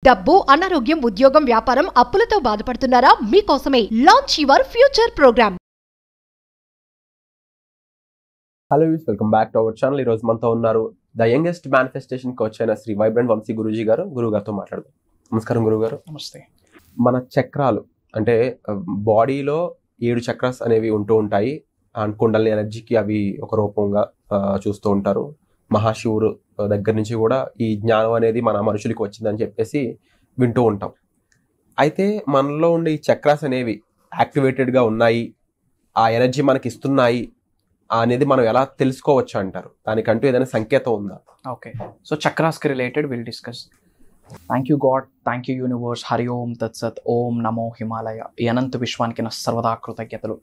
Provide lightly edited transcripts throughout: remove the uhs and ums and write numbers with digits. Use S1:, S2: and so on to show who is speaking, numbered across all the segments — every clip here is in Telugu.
S1: డబ్బు, అనారోగ్యం, ఉద్యోగం, వ్యాపారం, అప్పులతో బాధపడుతున్నారా? మీకోసమే launch your future program.
S2: Hello views, welcome back to our channel. ఈ రోజు మనతో ఉన్నారు ద యంగెస్ట్ మేనిఫెస్టేషన్ కోచ్ అయిన శ్రీ వైబ్రెంట్ వంశీ గురూజీ గారు. గురుగారితో మాట్లాడదాం. నమస్కారం గురుగారు.
S3: నమస్తే.
S2: మన చక్రాలు అంటే బాడీలో 7 చక్రాస్ అనేవి ఉంటూ ఉంటాయి. అండ్ కుండలి ఎనర్జీకి అవి ఒక రూపంగా చూస్తూ ఉంటారు. మహాశివుడు దగ్గర నుంచి కూడా ఈ జ్ఞానం అనేది మన మనుషులకి వచ్చిందని చెప్పేసి వింటూ ఉంటాం. అయితే మనలో ఉండే ఈ చక్రాస్ అనేవి యాక్టివేటెడ్గా ఉన్నాయి, ఆ ఎనర్జీ మనకి ఇస్తున్నాయి అనేది మనం ఎలా తెలుసుకోవచ్చు అంటారు? దానికంటూ ఏదైనా సంకేతం ఉందా?
S3: ఓకే, సో చక్రాస్కి related will discuss. Thank you god, thank you universe, Hari Om Tatsat, Om నమో హిమాలయ. ఈ అనంత విశ్వానికి నా సర్వదా కృతజ్ఞతలు.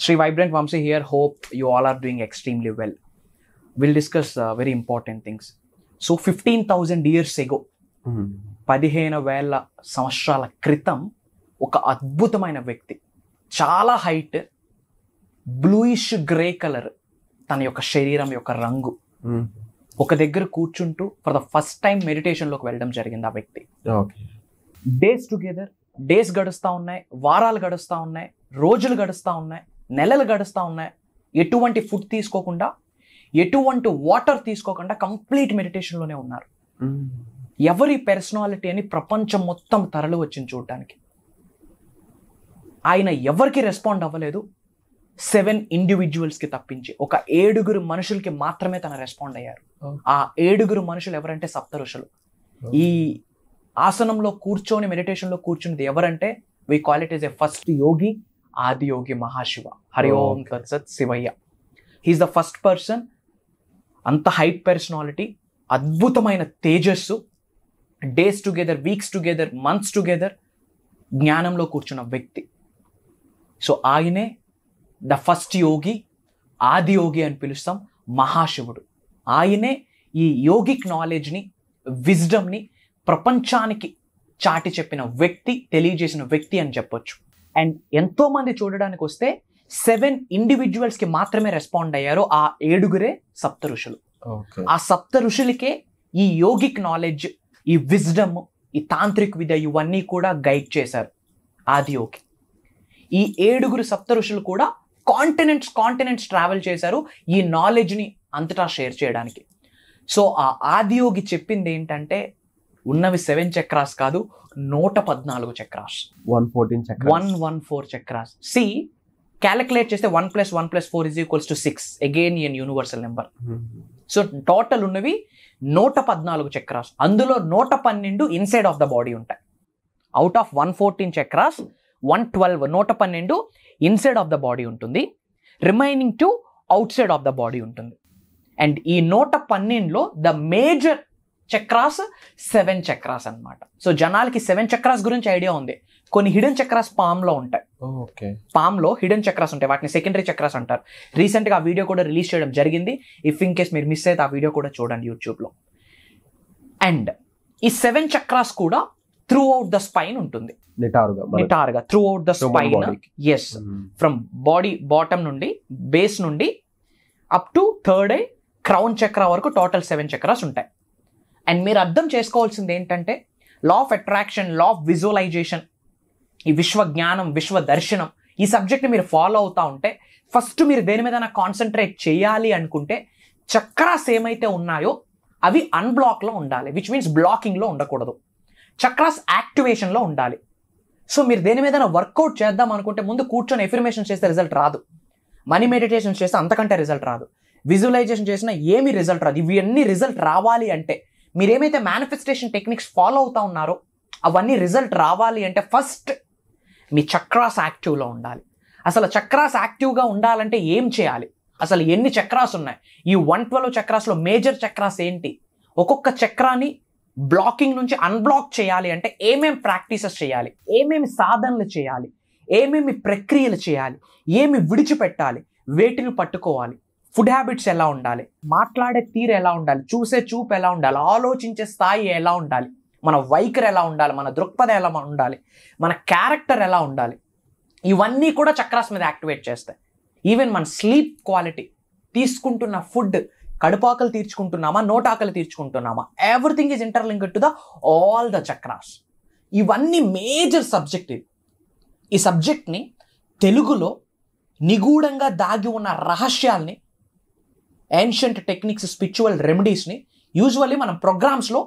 S3: Shri vibrant Vamshi here. Hope you all are doing extremely well. Will discuss very important things. So 15,000 years ago, 15,000 సంవత్సరాల క్రితం ఒక అద్భుతమైన వ్యక్తి, చాలా హైట్, బ్లూయిష్ గ్రే కలర్ తన యొక్క శరీరం యొక్క రంగు, ఒక దగ్గర కూర్చుంటూ ఫర్ ద ఫస్ట్ టైం మెడిటేషన్లోకి వెళ్ళడం జరిగింది ఆ వ్యక్తి. డేస్ గడుస్తూ ఉన్నాయి, వారాలు గడుస్తూ ఉన్నాయి, రోజులు గడుస్తూ ఉన్నాయి, నెలలు గడుస్తూ ఉన్నాయి. ఎటువంటి ఫుడ్ తీసుకోకుండా, ఎటువంటి వాటర్ తీసుకోకుండా కంప్లీట్ మెడిటేషన్లోనే ఉన్నారు. ఎవరి పర్సనాలిటీ అని ప్రపంచం మొత్తం తరలి వచ్చింది చూడటానికి. ఆయన ఎవరికి రెస్పాండ్ అవ్వలేదు, 7 ఇండివిజువల్స్కి తప్పించి ఒక 7 మనుషులకి మాత్రమే తన రెస్పాండ్ అయ్యారు. ఆ 7 మనుషులు ఎవరంటే సప్త ఋషులు. ఈ ఆసనంలో కూర్చొని మెడిటేషన్లో కూర్చున్నది ఎవరంటే we call it is a first yogi, Adi Yogi Mahashiva. Hari Om తత్సత్ Shivayya. He is the first person. అంత హైట్ పర్సనాలిటీ, అద్భుతమైన తేజస్సు, days together, weeks together, months together జ్ఞానంలో కూర్చున్న వ్యక్తి. సో ఆయనే ద ఫస్ట్ యోగి, ఆది యోగి అని పిలుస్తాం, మహాశివుడు. ఆయనే ఈ యోగిక్ నాలెడ్జ్ని, విజ్డమ్ని ప్రపంచానికి చాటి చెప్పిన వ్యక్తి, తెలియజేసిన వ్యక్తి అని చెప్పొచ్చు. అండ్ ఎంతోమంది చూడడానికి వస్తే 7 ఇండివిజువల్స్కి మాత్రమే రెస్పాండ్ అయ్యారు. ఆ 7 సప్త ఋషులు. ఆ సప్త ఋషులకే ఈ యోగిక్ నాలెడ్జ్, ఈ విజ్డమ్, ఈ తాంత్రిక్ విద్య ఇవన్నీ కూడా గైడ్ చేశారు ఆది యోగి. ఈ 7 సప్త ఋషులు కూడా కాంటినెంట్స్ ట్రావెల్ చేశారు ఈ నాలెడ్జ్ని అంతటా షేర్ చేయడానికి. సో ఆ ఆది యోగి చెప్పింది ఏంటంటే ఉన్నవి 7 చక్రాస్ కాదు, 114 చక్రాస్, 114 చక్రాస్. సి క్యాలిక్యులేట్ చేస్తే 1 + 1 + 4 = 6 again in universal number. So total ఉన్నవి 114 చక్రాస్. అందులో 112 ఇన్సైడ్ ఆఫ్ ద బాడీ ఉంటాయి. Out of 114 chakras 112 inside of the body ఉంటుంది, remaining 2 outside of the body ఉంటుంది. అండ్ ఈ 112లో ద మేజర్ చక్రాస్ 7 చక్రాస్ అన్నమాట. సో జనాలకి 7 చక్రాస్ గురించి ఐడియా ఉంది. కొన్ని హిడెన్ చక్రాస్ పామ్లో ఉంటాయి. పామ్లో హిడెన్ చక్రాస్ ఉంటాయి, వాటిని సెకండరీ చక్రాస్ అంటారు. రీసెంట్గా ఆ వీడియో కూడా రిలీజ్ చేయడం జరిగింది. ఇఫ్ ఇన్ కేస్ మీరు మిస్ అయితే ఆ వీడియో కూడా చూడండి యూట్యూబ్లో. అండ్ ఈ 7 చక్రాస్ కూడా త్రూ అవుట్ ద స్పైన్ ఉంటుంది, నిటారుగా throughout the spine. Yes, from body bottom నుండి, బేస్ నుండి up to 3rd eye, crown chakra వరకు టోటల్ 7 చక్రాస్ ఉంటాయి. అండ్ మీరు అర్థం చేసుకోవాల్సింది ఏంటంటే law of attraction, law of visualization, ఈ విశ్వ జ్ఞానం, విశ్వ దర్శనం, ఈ సబ్జెక్ట్ని మీరు ఫాలో అవుతూ ఉంటే ఫస్ట్ మీరు దేని మీద కాన్సన్ట్రేట్ చేయాలి అనుకుంటే చక్రాస్ ఏమైతే ఉన్నాయో అవి అన్బ్లాక్లో ఉండాలి, విచ్ మీన్స్ బ్లాకింగ్లో ఉండకూడదు. చక్రాస్ యాక్టివేషన్లో ఉండాలి. సో మీరు దేని మీద వర్కౌట్ చేద్దాం అనుకుంటే ముందు కూర్చొని ఎఫర్మేషన్ చేస్తే రిజల్ట్ రాదు, మనీ మెడిటేషన్ చేస్తే అంతకంటే రిజల్ట్ రాదు, విజువలైజేషన్ చేసినా ఏమీ రిజల్ట్ రాదు. ఇవి అన్ని రిజల్ట్ రావాలి అంటే మీరు ఏమైతే మేనిఫెస్టేషన్ టెక్నిక్స్ ఫాలో అవుతా ఉన్నారో అవన్నీ రిజల్ట్ రావాలి అంటే ఫస్ట్ మీ చక్రాస్ యాక్టివ్లో ఉండాలి. అసలు చక్రాస్ యాక్టివ్గా ఉండాలంటే ఏం చేయాలి, అసలు ఎన్ని చక్రాస్ ఉన్నాయి, ఈ 112 చక్రాస్లో మేజర్ చక్రాస్ ఏంటి, ఒక్కొక్క చక్రాన్ని బ్లాకింగ్ నుంచి అన్బ్లాక్ చేయాలి అంటే ఏమేమి ప్రాక్టీసెస్ చేయాలి, ఏమేమి సాధనలు చేయాలి, ఏమేమి ప్రక్రియలు చేయాలి, ఏమి విడిచిపెట్టాలి, వేటిని పట్టుకోవాలి, ఫుడ్ హ్యాబిట్స్ ఎలా ఉండాలి, మాట్లాడే తీరు ఎలా ఉండాలి, చూసే చూపు ఎలా ఉండాలి, ఆలోచించే స్థాయి ఎలా ఉండాలి, మన వైఖరి ఎలా ఉండాలి, మన దృక్పథం ఎలా ఉండాలి, మన క్యారెక్టర్ ఎలా ఉండాలి, ఇవన్నీ కూడా చక్రాస్ మీద యాక్టివేట్ చేస్తాయి. ఈవెన్ మన స్లీప్ క్వాలిటీ, తీసుకుంటున్న ఫుడ్, కడుపాకలు తీర్చుకుంటున్నామా, నోటాకలు తీర్చుకుంటున్నామా, everything is interlinked to the all the chakras. ఇవన్నీ మేజర్ సబ్జెక్ట్. ఈ సబ్జెక్ట్ని తెలుగులో నిగూఢంగా దాగి ఉన్న రహస్యాల్ని, ఏన్షియంట్ టెక్నిక్స్, స్పిరిచువల్ రెమెడీస్ని యూజువల్లీ మనం ప్రోగ్రామ్స్లో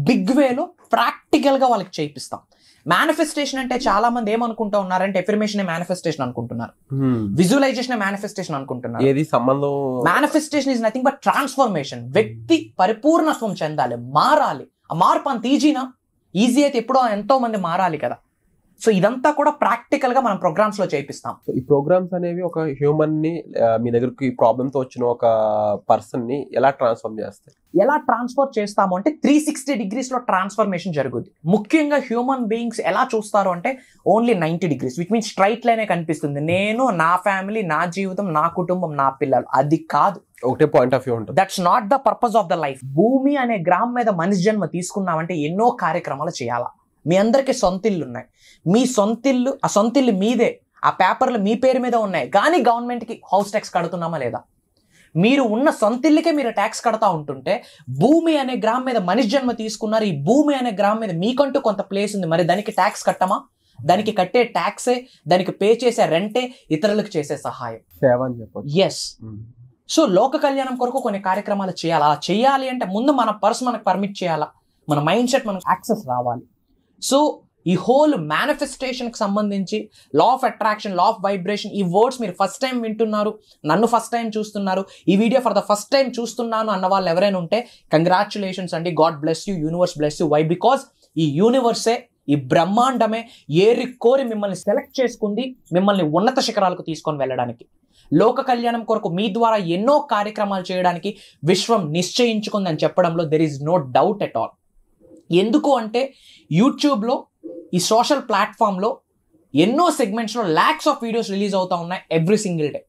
S3: బిగ్ వేలో ప్రాక్టికల్గా వాళ్ళకి చేయిస్తాం. మేనిఫెస్టేషన్ అంటే చాలా మంది ఏమనుకుంటూ ఉన్నారంటే ఎఫర్మేషన్ మేనిఫెస్టేషన్ అనుకుంటున్నారు, విజువలైజేషన్ మేనిఫెస్టేషన్ అనుకుంటున్నారు.
S2: ఏది సంబంధం?
S3: Manifestation is nothing but transformation. వ్యక్తి పరిపూర్ణత్వం చెందాలి, మారాలి. ఆ మార్పు అంత ఈజీ అయితే ఎప్పుడో ఎంతో మంది మారాలి కదా. సో ఇదంతా కూడా ప్రాక్టికల్ గా మనం ప్రోగ్రామ్స్ లో చేపిస్తాం.
S2: ఈ ప్రోగ్రామ్స్ అనేవి ఒక హ్యూమన్ ని, మీ దగ్గరికి ప్రాబ్లమ్ తో వచ్చిన ఒక పర్సన్ ని ఎలా ట్రాన్స్ఫార్మ్ చేస్తాయి?
S3: ఎలా ట్రాన్స్ఫర్ చేస్తాము అంటే 360 degrees లో ట్రాన్స్ఫర్మేషన్ జరుగుద్ది. ముఖ్యంగా హ్యూమన్ బీయింగ్స్ ఎలా చూస్తారు అంటే only 90 degrees, which means straight లైనే కనిపిస్తుంది. నేను, నా ఫ్యామిలీ, నా జీవితం, నా కుటుంబం, నా పిల్లలు. అది కాదు,
S2: ఒకటే పాయింట్ ఆఫ్ వ్యూ ఉంటుంది.
S3: That's not the purpose of the life. భూమి అనే గ్రామం మీద మనిషి జన్మ తీసుకున్నామంటే ఎన్నో కార్యక్రమాలు చేయాలా. మీ అందరికీ సొంతిల్లు ఉన్నాయి, మీ సొంతిల్లు, ఆ సొంతిల్లు మీదే, ఆ పేపర్లు మీ పేరు మీద ఉన్నాయి, కానీ గవర్నమెంట్కి హౌస్ ట్యాక్స్ కడుతున్నామా లేదా? మీరు ఉన్న సొంతిల్లుకే మీరు ట్యాక్స్ కడతా ఉంటుంటే, భూమి అనే గ్రామం మీద మనిషి జన్మ తీసుకున్నారు, ఈ భూమి అనే గ్రామం మీద మీకంటూ కొంత ప్లేస్ ఉంది, మరి దానికి ట్యాక్స్ కట్టమా? దానికి కట్టే ట్యాక్సే, దానికి పే చేసే రెంటే ఇతరులకు చేసే సహాయం,
S2: సేవ అని చెప్పొచ్చు.
S3: ఎస్. సో లోక కళ్యాణం కొరకు కొన్ని కార్యక్రమాలు చేయాలి. అలా చేయాలి అంటే ముందు మన పర్స్ మనకు పర్మిట్ చేయాలా, మన మైండ్ సెట్ మనకు యాక్సెస్ రావాలి. సో ఈ హోల్ మేనిఫెస్టేషన్కి సంబంధించి law of attraction, law of vibration, ఈ వర్డ్స్ మీరు ఫస్ట్ టైం వింటున్నారు, నన్ను ఫస్ట్ టైం చూస్తున్నారు, ఈ video for the first time చూస్తున్నాను అన్న వాళ్ళు ఎవరైనా ఉంటే కంగ్రాచులేషన్స్ అండి. God bless you, universe bless you. Why? Because ఈ యూనివర్సే, ఈ బ్రహ్మాండమే ఏరి కోరి మిమ్మల్ని సెలెక్ట్ చేసుకుంది, మిమ్మల్ని ఉన్నత శిఖరాలకు తీసుకొని వెళ్ళడానికి. లోక కళ్యాణం కొరకు మీ ద్వారా ఎన్నో కార్యక్రమాలు చేయడానికి విశ్వం నిశ్చయించుకుందని చెప్పడంలో there is no doubt at all. ఎందుకు అంటే యూట్యూబ్లో, ఈ సోషల్ ప్లాట్ఫామ్లో ఎన్నో సెగ్మెంట్స్లో ల్యాక్స్ ఆఫ్ వీడియోస్ రిలీజ్ అవుతూ ఉన్నాయి ఎవ్రీ సింగిల్ డే.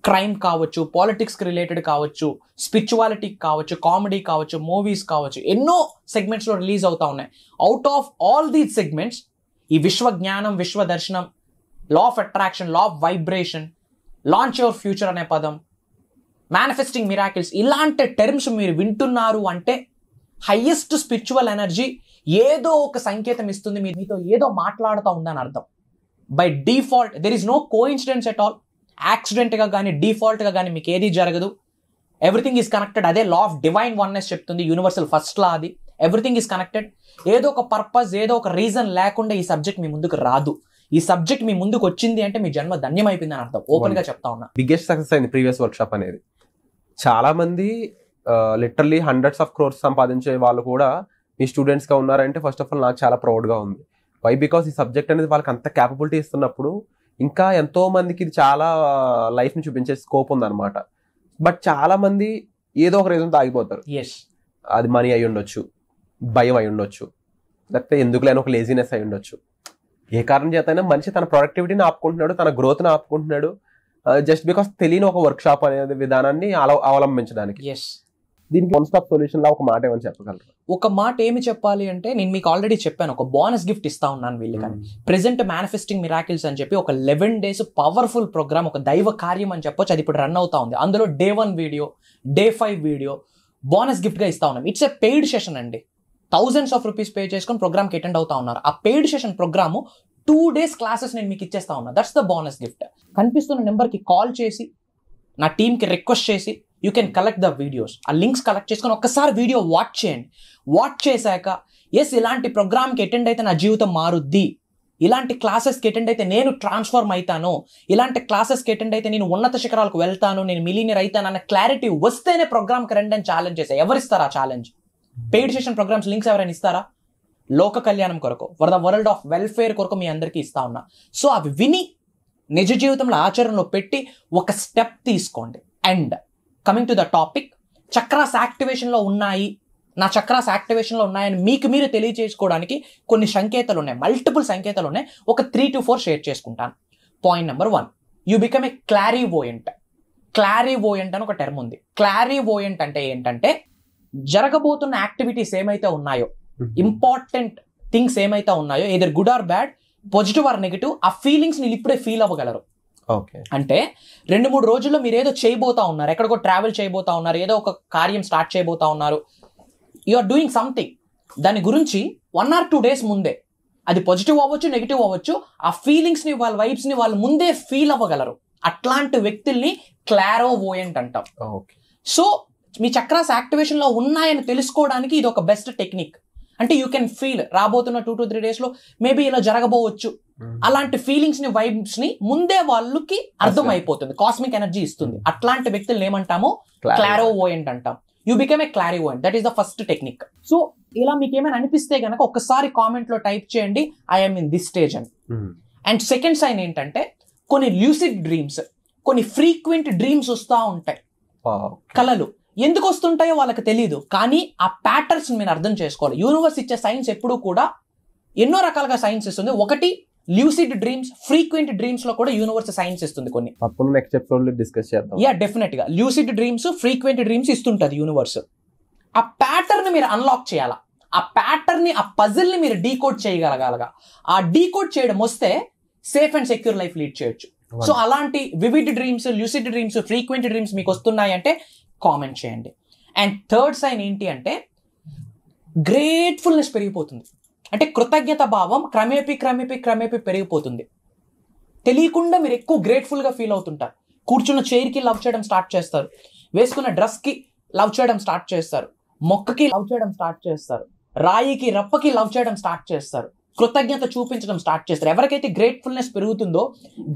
S3: క్రైమ్ కావచ్చు, పాలిటిక్స్కి రిలేటెడ్ కావచ్చు, స్పిరిచువాలిటీకి కావచ్చు, కామెడీ కావచ్చు, మూవీస్ కావచ్చు, ఎన్నో సెగ్మెంట్స్లో రిలీజ్ అవుతూ ఉన్నాయి. Out of all these segments ఈ విశ్వ జ్ఞానం, విశ్వ దర్శనం, లా of attraction, law of vibration, launch your future అనే పదం, మేనిఫెస్టింగ్ మిరాకిల్స్, ఇలాంటి టర్మ్స్ మీరు వింటున్నారు అంటే హైయెస్ట్ స్పిరిచువల్ ఎనర్జీ ఏదో ఒక సంకేతం ఇస్తుంది, మీతో ఏదో మాట్లాడుతూ ఉందని అర్థం. By default there is no coincidence at all. యాక్సిడెంట్గా కానీ డిఫాల్ట్గా కానీ మీకు ఏది జరగదు. Everything is connected. అదే లా ఆఫ్ డివైన్ వన్నెస్ చెప్తుంది, యూనివర్సల్ ఫస్ట్ లా అది. Everything is connected. ఏదో ఒక పర్పస్, ఏదో ఒక రీజన్ లేకుండా ఈ సబ్జెక్ట్ మీ ముందుకు రాదు. ఈ సబ్జెక్ట్ మీ ముందుకు వచ్చింది అంటే మీ జన్మ ధన్యం అయిపోయిందని అర్థం. ఓపెన్ గా చెప్తా ఉన్నా.
S2: బిగ్గెస్ట్ సక్సెస్ అయింది ప్రీవియస్ వర్క్షాప్ అనేది. చాలా మంది లిటరల్లీ హండ్రెడ్స్ ఆఫ్ క్రోర్స్ సంపాదించే వాళ్ళు కూడా మీ స్టూడెంట్స్గా ఉన్నారంటే ఫస్ట్ ఆఫ్ ఆల్ నాకు చాలా ప్రౌడ్గా ఉంది. వై? బికాస్ ఈ సబ్జెక్ట్ అనేది వాళ్ళకి అంత క్యాపబిలిటీ ఇస్తున్నప్పుడు ఇంకా ఎంతో మందికి ఇది చాలా లైఫ్ని చూపించే స్కోప్ ఉందన్నమాట. బట్ చాలా మంది ఏదో ఒక రీజన్తో ఆగిపోతారు. అది మనీ అయి ఉండొచ్చు, భయం అయి ఉండొచ్చు, లేకపోతే ఎందుకు లేని ఒక లేజినెస్ అయి ఉండొచ్చు. ఏ కారణం చేతైనా మనిషి తన ప్రొడక్టివిటీని ఆపుకుంటున్నాడు, తన గ్రోత్ని ఆపుకుంటున్నాడు, జస్ట్ బికాస్ తెలియని ఒక వర్క్ షాప్ అనే విధానాన్ని అవలంబించడానికి. దీనికి వన్ స్టాప్ సొల్యూషన్ లా ఒక మాట ఏమని చెప్పగలరు?
S3: ఒక మాట ఏమి చెప్పాలి అంటే, నేను మీకు ఆల్రెడీ చెప్పాను, ఒక బోనస్ గిఫ్ట్ ఇస్తా ఉన్నాను వీళ్ళకని. ప్రెజెంట్ మేనిఫెస్టింగ్ మిరాకిల్స్ అని చెప్పి ఒక 11 days పవర్ఫుల్ ప్రోగ్రామ్, ఒక దైవ కార్యం అని చెప్పొచ్చు. అది ఇప్పుడు రన్ అవుతా ఉంది. అందులో Day 1 video, Day 5 video bonus gift గా ఇస్తా ఉన్నాం. ఇట్స్ ఎ పెయిడ్ సెషన్ అండి. thousands of rupees పే చేసుకొని ప్రోగ్రామ్కి అటెండ్ అవుతా ఉన్నారు. ఆ paid session programme 2 days classes నేను మీకు ఇచ్చేస్తా ఉన్నా. That's the bonus gift. కనిపిస్తున్న నెంబర్కి కాల్ చేసి, నా టీంకి రిక్వెస్ట్ చేసి, you can collect the videos. ఆ లింక్స్ కలెక్ట్ చేసుకొని ఒక్కసారి వీడియో వాచ్ చేయండి. వాచ్ చేశాక ఎస్ ఇలాంటి ప్రోగ్రామ్కి అటెండ్ అయితే నా జీవితం మారుద్ది, ఇలాంటి క్లాసెస్కి అటెండ్ అయితే నేను ట్రాన్స్ఫార్మ్ అవుతాను, ఇలాంటి క్లాసెస్కి అటెండ్ అయితే నేను ఉన్నత శిఖరాలకు వెళ్తాను, నేను మిలీనియర్ అవుతాను అన్న క్లారిటీ వస్తేనే ప్రోగ్రామ్కి రండి అని ఛాలెంజ్ చేశాను. ఎవరిస్తారు ఆ challenge? Paid session programmes links ఎవరైనా ఇస్తారా? లోక కళ్యాణం కొరకు, for the world of welfare కొరకు మీ అందరికీ ఇస్తా ఉన్నా. సో అవి విని నిజ జీవితంలో ఆచరణలో పెట్టి ఒక స్టెప్ తీసుకోండి. And coming to the topic, chakras యాక్టివేషన్లో ఉన్నాయి, నా చక్రాస్ యాక్టివేషన్లో ఉన్నాయని మీకు మీరు తెలియజేసుకోవడానికి కొన్ని సంకేతాలు ఉన్నాయి, మల్టిపుల్ సంకేతాలు ఉన్నాయి. ఒక 3 to 4 షేర్ చేసుకుంటాను. Point number 1, you become a clairvoyant. Clairvoyant అని ఒక టర్మ్ ఉంది. క్లారివోయంట్ అంటే ఏంటంటే, జరగబోతున్న యాక్టివిటీస్ ఏమైతే ఉన్నాయో, ఇంపార్టెంట్ థింగ్స్ ఏమైతే ఉన్నాయో, either good or bad, positive or negative, ఆ ఫీలింగ్స్ మీరు ఇప్పుడే ఫీల్ అవ్వగలరు. అంటే 2-3 రోజుల్లో మీరు ఏదో చేయబోతా ఉన్నారు, ఎక్కడికో ట్రావెల్ చేయబోతా ఉన్నారు, ఏదో ఒక కార్యం స్టార్ట్ చేయబోతా ఉన్నారు, యు ఆర్ డూయింగ్ సంథింగ్. దాని గురించి 1 or 2 days ముందే అది పాజిటివ్ అవ్వచ్చు, నెగిటివ్ అవ్వచ్చు, ఆ ఫీలింగ్స్ని వాళ్ళ వైబ్స్ని వాళ్ళు ముందే ఫీల్ అవ్వగలరు. అట్లాంటి వ్యక్తుల్ని క్లారోవోయంట్ అంటాం. సో మీ చక్రాస్ యాక్టివేషన్లో ఉన్నాయని తెలుసుకోవడానికి ఇది ఒక బెస్ట్ టెక్నిక్. అంటే యూ కెన్ ఫీల్ రాబోతున్న 2 to 3 డేస్లో మేబీ ఇలా జరగబోవచ్చు, అలాంటి ఫీలింగ్స్ని వైబ్స్ని ముందే వాళ్ళకి అర్థం అయిపోతుంది, కాస్మిక్ ఎనర్జీ ఇస్తుంది. అట్లాంటి వ్యక్తులు ఏమంటామో క్లారోవోయంట్ అంటాం. You become a clairvoyant. That is the first technique. So ఇలా మీకు ఏమైనా అనిపిస్తే గనక ఒక్కసారి కామెంట్లో టైప్ చేయండి ఐఎమ్ ఇన్ దిస్ స్టేజ్ అని. అండ్ సెకండ్ సైన్ ఏంటంటే కొన్ని ల్యూసిడ్ డ్రీమ్స్, కొన్ని ఫ్రీక్వెంట్ డ్రీమ్స్ వస్తూ ఉంటాయి. కలలు ఎందుకు వస్తుంటాయో వాళ్ళకి తెలియదు, కానీ ఆ ప్యాటర్న్స్ మీరు అర్థం చేసుకోవాలి. యూనివర్స్ ఇచ్చే సైన్స్ ఎప్పుడూ కూడా ఎన్నో రకాలుగా సైన్స్ ఇస్తుంది. ఒకటి ల్యూసిడ్ డ్రీమ్స్, ఫ్రీక్వెంట్ డ్రీమ్స్ లో కూడా యూనివర్స్ సైన్స్ ఇస్తుంది కొన్ని.
S2: అప్పుడు నెక్స్ట్ ఎపిసోడ్ లో డిస్కస్ చేద్దాం.
S3: యా డెఫినెట్ గా ల్యూసిడ్ డ్రీమ్స్, ఫ్రీక్వెంట్ డ్రీమ్స్ ఇస్తుంటది యూనివర్స్. ఆ ప్యాటర్న్ మీరు అన్లాక్ చేయాలా, ఆ ప్యాటర్న్ ని, ఆ పజిల్ ని మీరు డీకోడ్ చేయగలగాలగా. ఆ డీకోడ్ చేయడం వస్తే safe and secure life lead చేయొచ్చు. సో అలాంటి vivid dreams, lucid dreams, frequent dreams మీకు వస్తున్నాయంటే కామెంట్ చేయండి. అండ్ థర్డ్ సైన్ ఏంటి అంటే గ్రేట్ఫుల్నెస్ పెరిగిపోతుంది. అంటే కృతజ్ఞత భావం క్రమేపీ పెరిగిపోతుంది. తెలియకుండా మీరు ఎక్కువ గ్రేట్ఫుల్గా ఫీల్ అవుతుంటారు. కూర్చున్న చైర్కి లవ్ చేయడం స్టార్ట్ చేస్తారు, వేసుకున్న డ్రెస్కి లవ్ చేయడం స్టార్ట్ చేస్తారు, మొక్కకి లవ్ చేయడం స్టార్ట్ చేస్తారు, రాయికి రప్పకి లవ్ చేయడం స్టార్ట్ చేస్తారు, కృతజ్ఞత చూపించడం స్టార్ట్ చేస్తారు. ఎవరికైతే గ్రేట్ఫుల్నెస్ పెరుగుతుందో,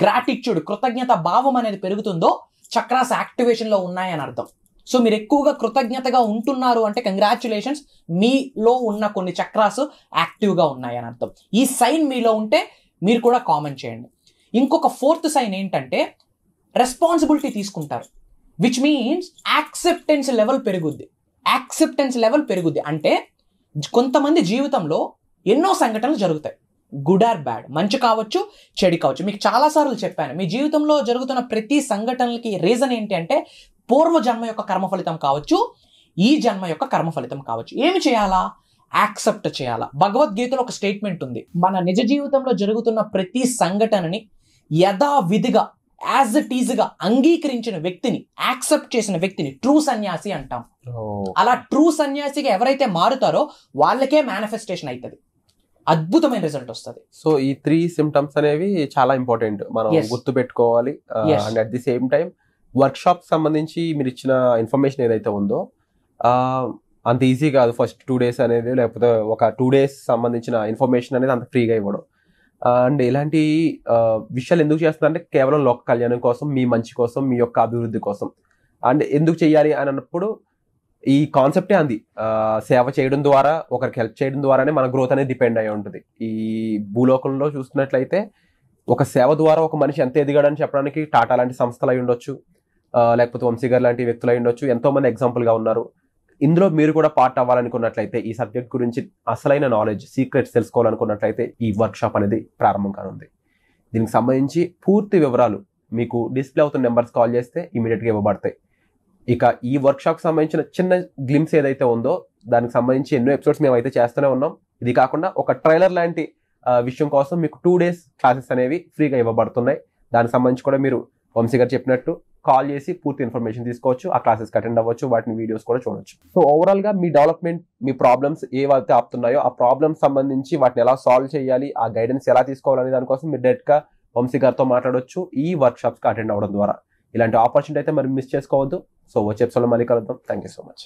S3: గ్రాటిట్యూడ్, కృతజ్ఞత భావం అనేది పెరుగుతుందో చక్రాస్ యాక్టివేషన్లో ఉన్నాయని అర్థం. సో మీరు ఎక్కువగా కృతజ్ఞతగా ఉంటున్నారు అంటే కంగ్రాచులేషన్స్, మీలో ఉన్న కొన్ని చక్రాస్ యాక్టివ్గా ఉన్నాయని అర్థం. ఈ సైన్ మీలో ఉంటే మీరు కూడా కామెంట్ చేయండి. ఇంకొక ఫోర్త్ సైన్ ఏంటంటే రెస్పాన్సిబిలిటీ తీసుకుంటారు, విచ్ మీన్స్ యాక్సెప్టెన్స్ లెవెల్ పెరుగుద్ది. అంటే కొంతమంది జీవితంలో ఎన్నో సంఘటనలు జరుగుతాయి, గుడ్ ఆర్ బ్యాడ్, మంచి కావచ్చు, చెడు కావచ్చు. మీకు చాలాసార్లు చెప్పాను, మీ జీవితంలో జరుగుతున్న ప్రతి సంఘటనలకి రీజన్ ఏంటి అంటే పూర్వ జన్మ యొక్క కర్మ ఫలితం కావచ్చు, ఈ జన్మ యొక్క కర్మ ఫలితం కావచ్చు. ఏమి చేయాలా? యాక్సెప్ట్ చేయాలా. భగవద్గీతలో ఒక స్టేట్మెంట్ ఉంది, మన నిజ జీవితంలో జరుగుతున్న ప్రతి సంఘటనని యథావిధిగా యాజ్ ఇట్ ఈజ్ గా అంగీకరించిన వ్యక్తిని, యాక్సెప్ట్ చేసిన వ్యక్తిని ట్రూ సన్యాసి అంటాం. అలా ట్రూ సన్యాసిగా ఎవరైతే మారుతారో వాళ్ళకే మేనిఫెస్టేషన్ అవుతుంది, అద్భుతమైన రిజల్ట్ వస్తుంది.
S2: సో ఈ 3 సిమ్టమ్స్ అనేవి చాలా ఇంపార్టెంట్, మనం గుర్తు పెట్టుకోవాలి. And at the same time work shop సంబంధించి మీరు ఇచ్చిన ఇన్ఫర్మేషన్ ఏదైతే ఉందో అంత ఈజీ కాదు. ఫస్ట్ 2 days అనేది, లేకపోతే ఒక 2 days సంబంధించిన ఇన్ఫర్మేషన్ అనేది అంత ఫ్రీగా ఇవ్వడం. అండ్ ఇలాంటి విషయాలు ఎందుకు చేస్తున్నారంటే కేవలం లోక కళ్యాణం కోసం, మీ మంచి కోసం, మీ యొక్క అభివృద్ధి కోసం. అండ్ ఎందుకు చేయాలి అని అన్నప్పుడు ఈ కాన్సెప్టే అంది, సేవ చేయడం ద్వారా, ఒకరికి హెల్ప్ చేయడం ద్వారానే మన గ్రోత్ అనేది డిపెండ్ అయి ఉంటుంది. ఈ భూలోకంలో చూస్తున్నట్లయితే ఒక సేవ ద్వారా ఒక మనిషి ఎంత ఎదిగాడని చెప్పడానికి టాటా లాంటి సంస్థలు అయి ఉండొచ్చు, లేకపోతే వంశీగారు లాంటి వ్యక్తులు అయి ఉండొచ్చు, ఎంతో మంది ఎగ్జాంపుల్గా ఉన్నారు. ఇందులో మీరు కూడా పార్ట్ అవ్వాలనుకున్నట్లయితే, ఈ సబ్జెక్ట్ గురించి అసలైన నాలెడ్జ్, సీక్రెట్స్ తెలుసుకోవాలనుకున్నట్లయితే ఈ వర్క్షాప్ అనేది ప్రారంభం కానుంది. దీనికి సంబంధించి పూర్తి వివరాలు మీకు డిస్ప్లే అవుతున్న నెంబర్స్ కాల్ చేస్తే ఇమీడియట్గా ఇవ్వబడతాయి. ఇక ఈ వర్క్షాప్కి సంబంధించిన చిన్న గ్లిమ్స్ ఏదైతే ఉందో దానికి సంబంధించి ఎన్నో ఎపిసోడ్స్ మేము అయితే చేస్తూనే ఉన్నాం. ఇది కాకుండా ఒక ట్రైలర్ లాంటి విషయం కోసం మీకు 2 days క్లాసెస్ అనేవి ఫ్రీగా ఇవ్వబడుతున్నాయి. దానికి సంబంధించి కూడా మీరు వంశీ గారు చెప్పినట్టు కాల్ చేసి పూర్తి ఇన్ఫర్మేషన్ తీసుకోవచ్చు, ఆ క్లాసెస్కి అటెండ్ అవ్వచ్చు, వాటిని వీడియోస్ కూడా చూడొచ్చు. సో ఓవరాల్గా మీ డెవలప్మెంట్, మీ ప్రాబ్లమ్స్ ఏవైతే ఆపుతున్నాయో ఆ ప్రాబ్లమ్స్ సంబంధించి వాటిని ఎలా సాల్వ్ చేయాలి, ఆ గైడెన్స్ ఎలా తీసుకోవాలనే దానికోసం మీరు డైరెక్ట్గా వంశీ గారితో మాట్లాడవచ్చు ఈ వర్క్షాప్స్కి అటెండ్ అవ్వడం ద్వారా. ఇలాంటి ఆపర్చునిటీ అయితే మరి మిస్ చేసుకోవద్దు. సో వచ్చే ఎపిసోడ్లో మళ్ళీ కలుద్దాం. Thank you so much.